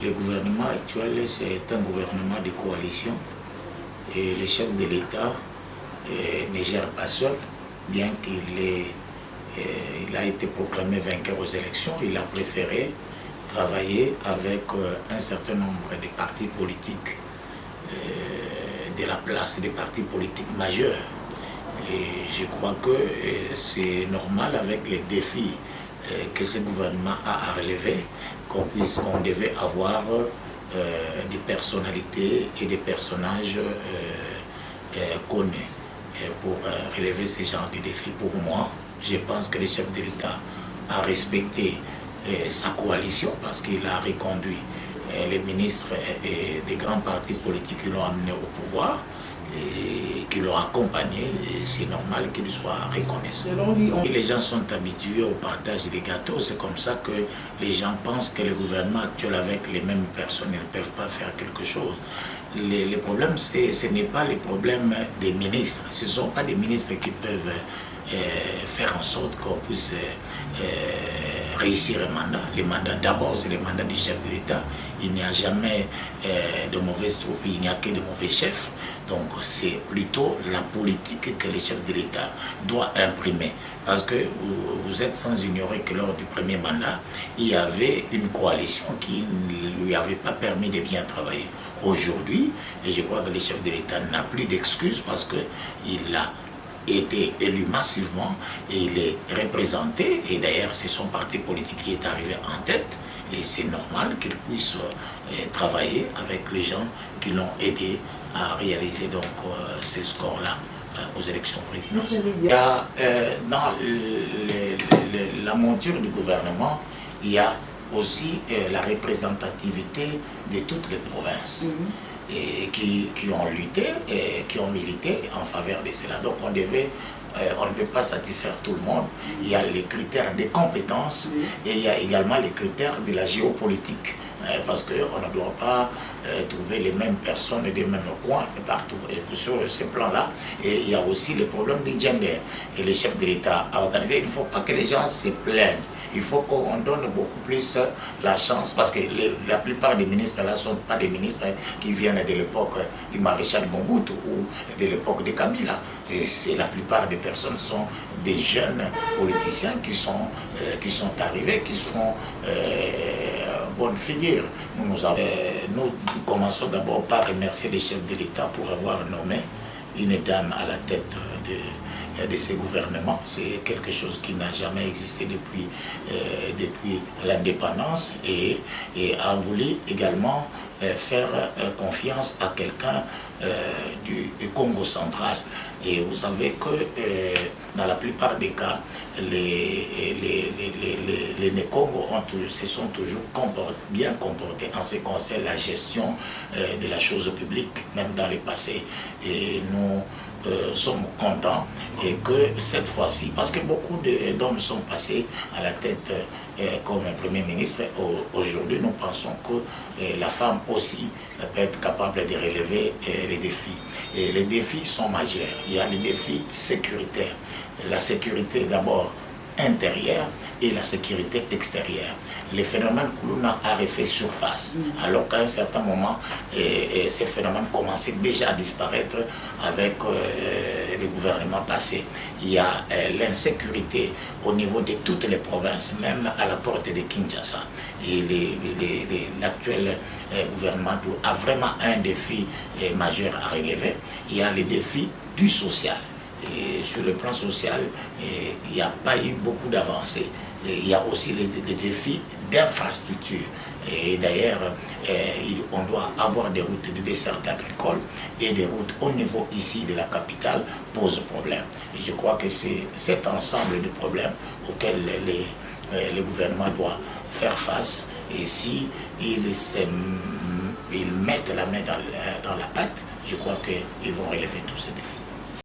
Le gouvernement actuel, c'est un gouvernement de coalition et le chef de l'État ne gère pas seul, bien qu'il a été proclamé vainqueur aux élections. Il a préféré travailler avec un certain nombre de partis politiques, de la place des partis politiques majeurs. Et je crois que c'est normal avec les défis que ce gouvernement a à relever, qu'on devait avoir des personnalités et des personnages connus pour relever ce genre de défis. Pour moi, je pense que le chef de l'État a respecté sa coalition parce qu'il a reconduit les ministres et des grands partis politiques qui l'ont amené au pouvoir et qui l'ont accompagné, et c'est normal qu'il soit reconnaissant. Et les gens sont habitués au partage des gâteaux, c'est comme ça que les gens pensent que le gouvernement actuel avec les mêmes personnes ne peuvent pas faire quelque chose. Les problèmes, ce n'est pas les problèmes des ministres, ce ne sont pas des ministres qui peuvent faire en sorte qu'on puisse réussir un mandat. Les mandats d'abord, c'est le mandat du chef de l'État. Il n'y a jamais de mauvaises troupes, il n'y a que de mauvais chefs. Donc c'est plutôt la politique que le chef de l'État doit imprimer. Parce que vous êtes sans ignorer que lors du premier mandat, il y avait une coalition qui ne lui avait pas permis de bien travailler. Aujourd'hui, et je crois que le chef de l'État n'a plus d'excuses parce qu'il a été élu massivement et il est représenté, et d'ailleurs c'est son parti politique qui est arrivé en tête, et c'est normal qu'il puisse travailler avec les gens qui l'ont aidé à réaliser donc ces scores-là aux élections présidentielles. Il y a, dans la monture du gouvernement, il y a aussi la représentativité de toutes les provinces. Et qui ont lutté et qui ont milité en faveur de cela. Donc on ne peut pas satisfaire tout le monde. Il y a les critères des compétences et il y a également les critères de la géopolitique. Parce qu'on ne doit pas trouver les mêmes personnes des mêmes coins partout. Et sur ce plan-là, il y a aussi le problème des gender. Et les chefs de l'État à organiser. Il ne faut pas que les gens se plaignent. Il faut qu'on donne beaucoup plus la chance, parce que la plupart des ministres là ne sont pas des ministres qui viennent de l'époque du maréchal Mobutu ou de l'époque de Kabila. Et la plupart des personnes sont des jeunes politiciens qui sont arrivés, qui font bonne figure. Nous commençons d'abord par remercier les chefs de l'État pour avoir nommé une dame à la tête de ces gouvernements. C'est quelque chose qui n'a jamais existé depuis l'indépendance, et a voulu également faire confiance à quelqu'un du Congo central. Et vous savez que dans la plupart des cas, les Congo se sont toujours bien comportés en ce qui concerne la gestion de la chose publique, même dans le passé. Et nous sommes contents et que cette fois-ci, parce que beaucoup d'hommes sont passés à la tête comme Premier ministre, aujourd'hui nous pensons que la femme aussi peut être capable de relever les défis. Et les défis sont majeurs. Il y a les défis sécuritaires. La sécurité d'abord intérieure et la sécurité extérieure. Les phénomènes Koulouna a refait surface, alors qu'à un certain moment, ces phénomènes commençaient déjà à disparaître avec les gouvernements passés. Il y a l'insécurité au niveau de toutes les provinces, même à la porte de Kinshasa. Et l'actuel gouvernement a vraiment un défi majeur à relever. Il y a le défi du social. Et sur le plan social, il n'y a pas eu beaucoup d'avancées. Il y a aussi les défis d'infrastructure. Et d'ailleurs, on doit avoir des routes de dessert agricole, et des routes au niveau ici de la capitale posent problème. Et je crois que c'est cet ensemble de problèmes auxquels le gouvernement doit faire face. Et si ils mettent la main dans la pâte, je crois qu'ils vont relever tous ces défis.